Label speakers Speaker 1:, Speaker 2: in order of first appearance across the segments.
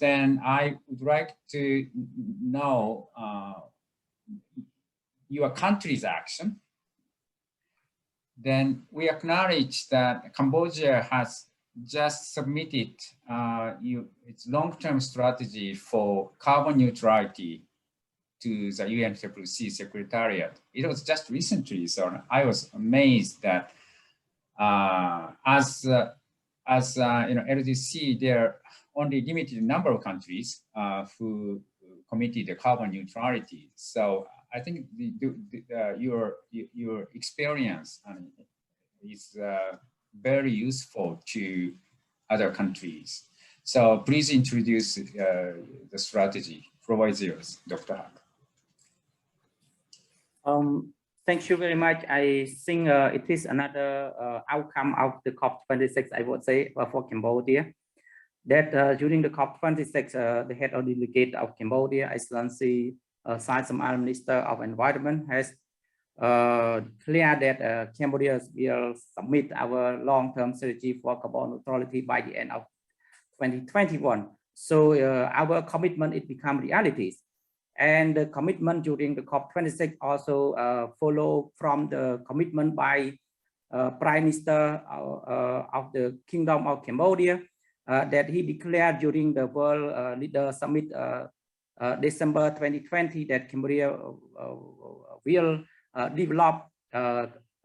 Speaker 1: then I would like to know your country's action. Then we acknowledge that Cambodia has just submitted its long-term strategy for carbon neutrality to the UNFCCC Secretariat. It was just recently, so I was amazed that as LDC, there are only limited number of countries who committed the carbon neutrality. So I think your experience is very useful to other countries. So please introduce the strategy. Floor is yours, Dr. Hak.
Speaker 2: Thank you very much. I think it is another outcome of the COP26, I would say, for Cambodia. That during the COP26, the head of delegate of Cambodia, Excellency Science Minister of Environment, has declared that Cambodia will submit our long-term strategy for carbon neutrality by the end of 2021. So our commitment, it become realities. And the commitment during the COP26 also follow from the commitment by Prime Minister of the Kingdom of Cambodia that he declared during the World Leader Summit December 2020 that Cambodia will develop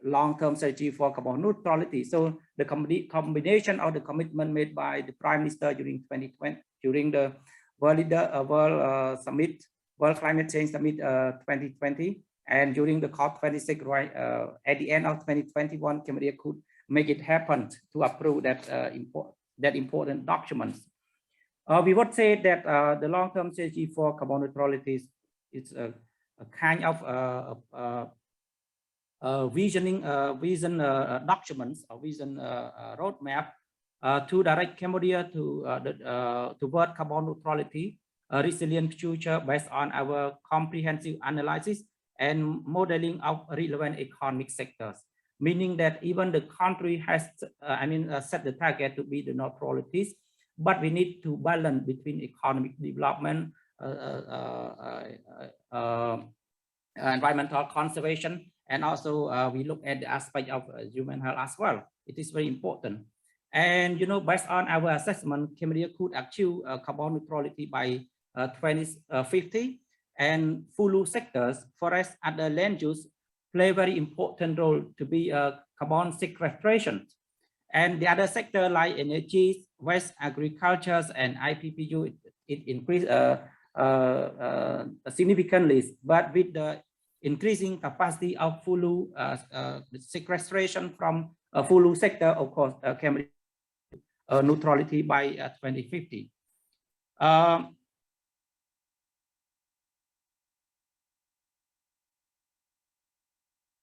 Speaker 2: long-term strategy for carbon neutrality. So the combination of the commitment made by the Prime Minister during 2020, during the World Summit, World Climate Change Summit 2020, and during the COP26, right at the end of 2021, Cambodia could make it happen to approve that important documents. We would say that the long-term strategy for carbon neutrality is a kind of vision documents or vision roadmap to direct Cambodia toward carbon neutrality, a resilient future based on our comprehensive analysis and modeling of relevant economic sectors, meaning that even the country has, set the target to be the neutralities, but we need to balance between economic development, environmental conservation, and also we look at the aspect of human health as well. It is very important. And, based on our assessment, Cambodia could achieve carbon neutrality by 2050, and FULU sectors, forest, and the land use play a very important role to be carbon sequestration. And the other sector like energy, waste, agriculture, and IPPU, it increased significantly, but with the increasing capacity of FULU sequestration from FULU sector, of course, Cambodia neutrality by 2050.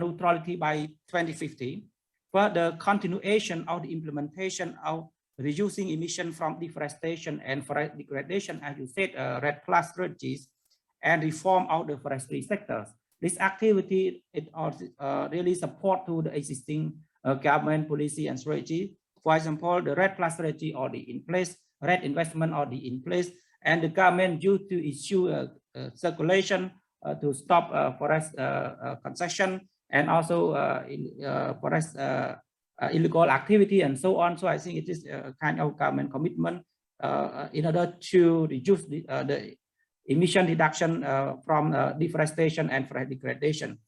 Speaker 2: Neutrality by 2050, for the continuation of the implementation of reducing emission from deforestation and forest degradation, as you said, REDD+ strategies, and reform of the forestry sectors. This activity, it also really support to the existing government policy and strategy. For example, the REDD+ strategy already in place, REDD investment already in place, and the government due to issue circulation to stop forest concession, and also forest illegal activity and so on. So I think it is a kind of government commitment in order to reduce the emission reduction from deforestation and forest degradation.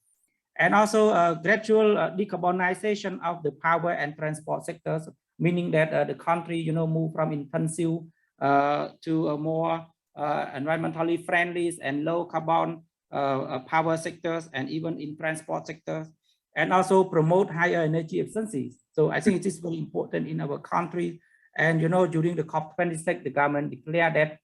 Speaker 2: And also gradual decarbonization of the power and transport sectors, meaning that the country, move from intensive to a more environmentally friendly and low carbon power sectors, and even in transport sectors, and also promote higher energy efficiency. So I think it is very important in our country. And during the COP26, the government declared that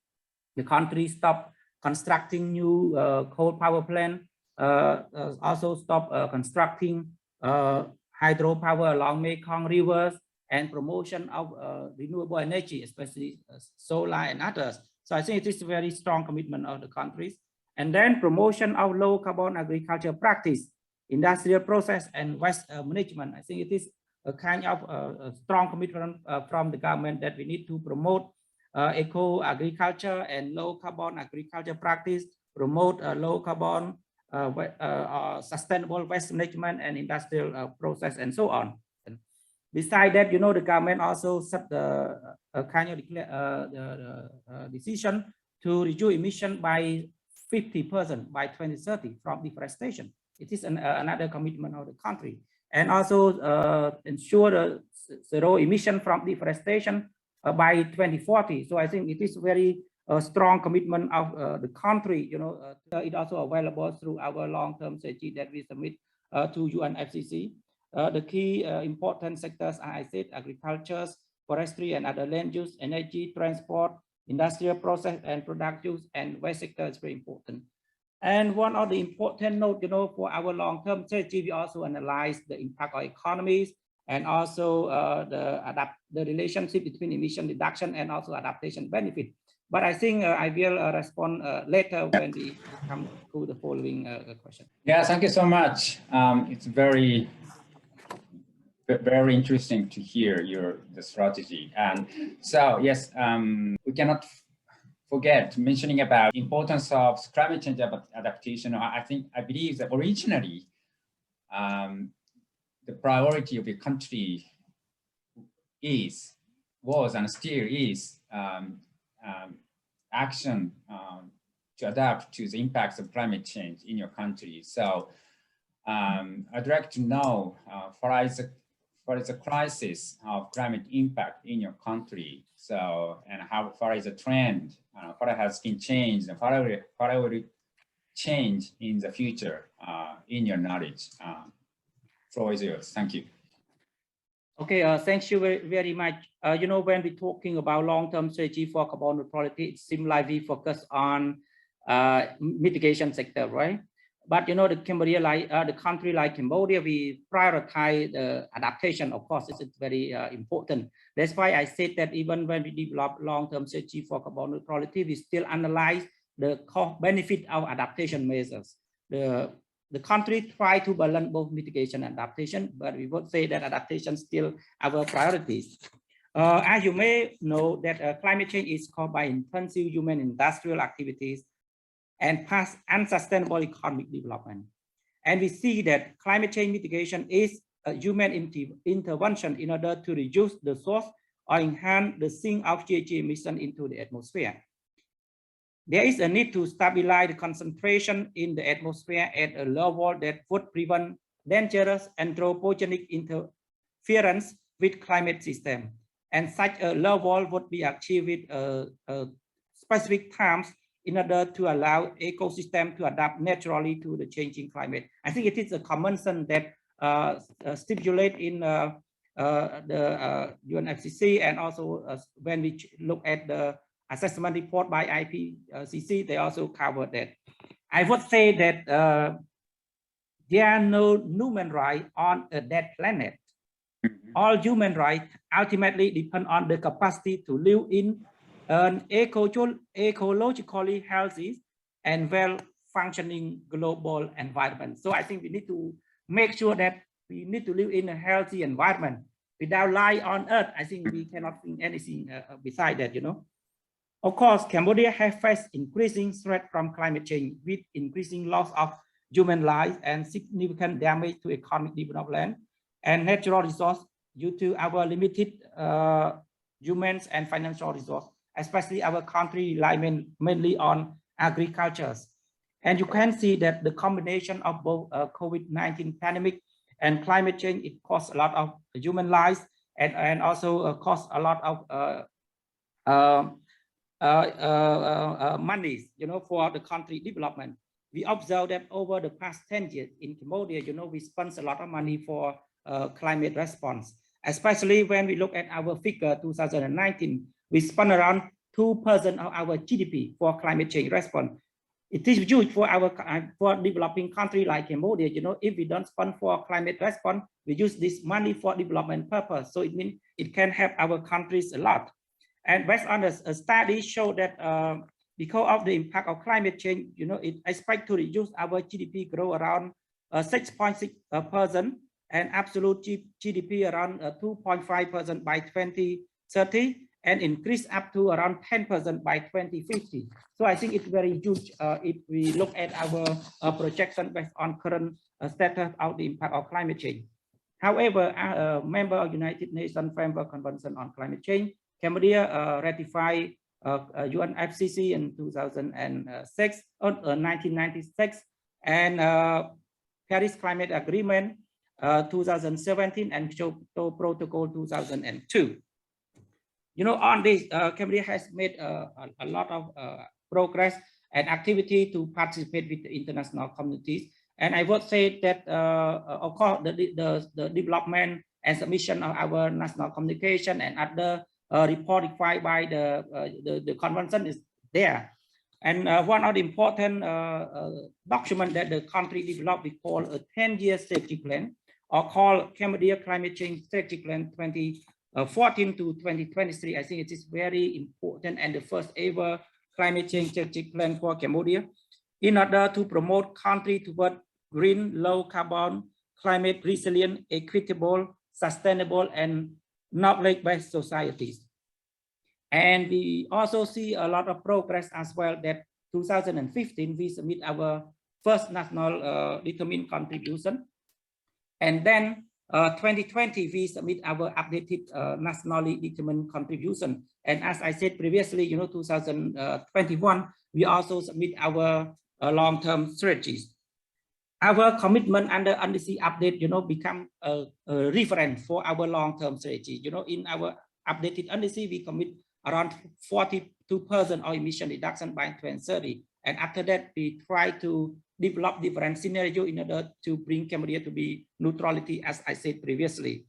Speaker 2: the country stop constructing new coal power plant, also stop constructing hydropower along Mekong rivers, and promotion of renewable energy, especially solar and others. So I think it is a very strong commitment of the countries. And then promotion of low carbon agriculture practice, industrial process, and waste management. I think it is a kind of strong commitment from the government that we need to promote eco-agriculture and low-carbon agriculture practice, promote low-carbon sustainable waste management and industrial process, and so on. Besides that, the government also set the decision to reduce emission by 50% by 2030 from deforestation. It is another commitment of the country, and also ensure the zero emission from deforestation by 2040. So I think it is very strong commitment of the country. It also available through our long-term strategy that we submit to UNFCCC. The key important sectors are, I said, agriculture, forestry, and other land use, energy, transport, industrial process and product use, and waste sector is very important. And one of the important note, for our long-term strategy, we also analyze the impact on economies and also the relationship between emission reduction and also adaptation benefit. But I think I will respond later when we come to the following question.
Speaker 1: Yeah, thank you so much. It's very interesting to hear the strategy. And so yes, we cannot forget mentioning about importance of climate change adaptation. I believe that originally the priority of the country was and still is action to adapt to the impacts of climate change in your country. So I'd like to know what is the crisis of climate impact in your country? So, and how far is the trend? What has been changed, and what will change in the future in your knowledge? Floor is yours. Thank you.
Speaker 2: Okay, thank you very much. When we're talking about long-term strategy for carbon neutrality, it seems like we focus on mitigation sector, right? But the Cambodia, the country like Cambodia, we prioritize the adaptation. Of course, it's very important. That's why I said that even when we develop long-term strategy for carbon neutrality, we still analyze the cost benefit of adaptation measures. The country try to balance both mitigation and adaptation, but we would say that adaptation still our priorities. As you may know, that climate change is caused by intensive human industrial activities and past unsustainable economic development. And we see that climate change mitigation is a human intervention in order to reduce the source or enhance the sink of GHG emission into the atmosphere. There is a need to stabilize the concentration in the atmosphere at a level that would prevent dangerous anthropogenic interference with climate system. And such a level would be achieved with specific times in order to allow ecosystem to adapt naturally to the changing climate. I think it is a common sense that stipulate in the UNFCCC, and also when we look at the assessment report by IPCC, they also covered that. I would say that there are no human rights on a dead planet. All human rights ultimately depend on the capacity to live in an ecologically healthy and well-functioning global environment. So I think we need to make sure that we need to live in a healthy environment. Without life on Earth, I think we cannot think anything beside that, Of course, Cambodia has faced increasing threat from climate change with increasing loss of human life and significant damage to economic development and natural resources due to our limited humans and financial resources, especially our country rely mainly on agriculture. And you can see that the combination of both COVID-19 pandemic and climate change, it costs a lot of human lives and also costs a lot of money, for the country development. We observe that over the past 10 years in Cambodia, we spent a lot of money for climate response, especially when we look at our figure 2019, we spent around 2% of our GDP for climate change response. It is huge for developing country like Cambodia. If we don't spend for climate response, we use this money for development purpose. So it means it can help our countries a lot. And based on a study show that because of the impact of climate change, it expect to reduce our GDP grow around 6.6% and absolute GDP around 2.5% by 2030. and increase up to around 10% by 2050. So I think it's very huge if we look at our projection based on current status of the impact of climate change. However, member of United Nations Framework Convention on Climate Change, Cambodia ratified UNFCCC in 1996, and Paris Climate Agreement 2017, and Kyoto Protocol 2002. You know, on this, Cambodia has made a lot of progress and activity to participate with the international communities. And I would say that, of course, the development and submission of our national communication and other report required by the convention is there. And one of the important documents that the country developed, we call a 10-year strategy plan, or called Cambodia Climate Change Strategy Plan 2014 to 2023. I think it is very important and the first ever climate change strategic plan for Cambodia, in order to promote country toward green, low carbon, climate resilient, equitable, sustainable, and knowledge-based societies. And we also see a lot of progress as well. That 2015, we submit our first national determined contribution. And then 2020, we submit our updated nationally determined contribution. And as I said previously, you know, 2021, we also submit our long-term strategies. Our commitment under NDC update, you know, become a reference for our long-term strategy. You know, in our updated NDC, we commit around 42% of emission reduction by 2030. And after that, we try to develop different scenarios in order to bring Cambodia to be neutrality, as I said previously.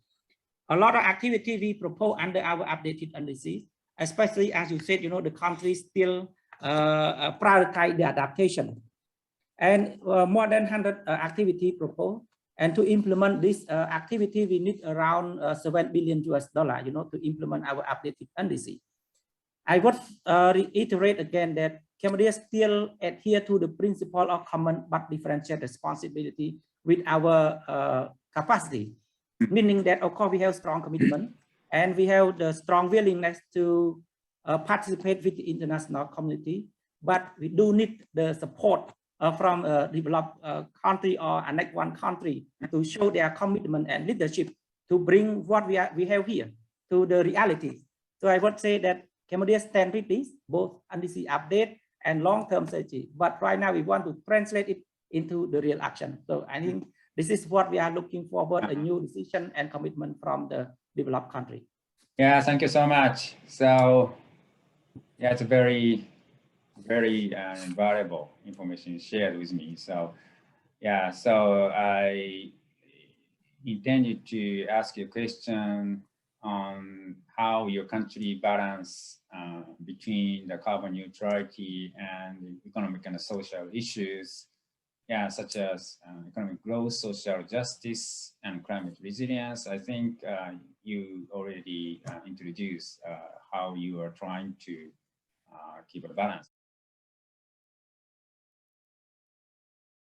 Speaker 2: A lot of activity we propose under our updated NDC, especially as you said, you know, the country still prioritize the adaptation. And more than 100 activity proposed. And to implement this activity, we need around $7 billion, you know, to implement our updated NDC. I would reiterate again that Cambodia still adhere to the principle of common but differentiated responsibility with our capacity, meaning that of course we have strong commitment and we have the strong willingness to participate with the international community, but we do need the support from a developed country or a next one country to show their commitment and leadership to bring what we have here to the reality. So I would say that Cambodia stands with this, both NDC update and long-term strategy. But right now we want to translate it into the real action. So I think this is what we are looking forward, a new decision and commitment from the developed country.
Speaker 1: Yeah, thank you so much. So yeah, it's a very valuable information shared with me. So yeah, so I intended to ask you a question on how your country balance between the carbon neutrality and economic and social issues, yeah, such as economic growth, social justice, and climate resilience. I think you already introduced how you are trying to keep a balance.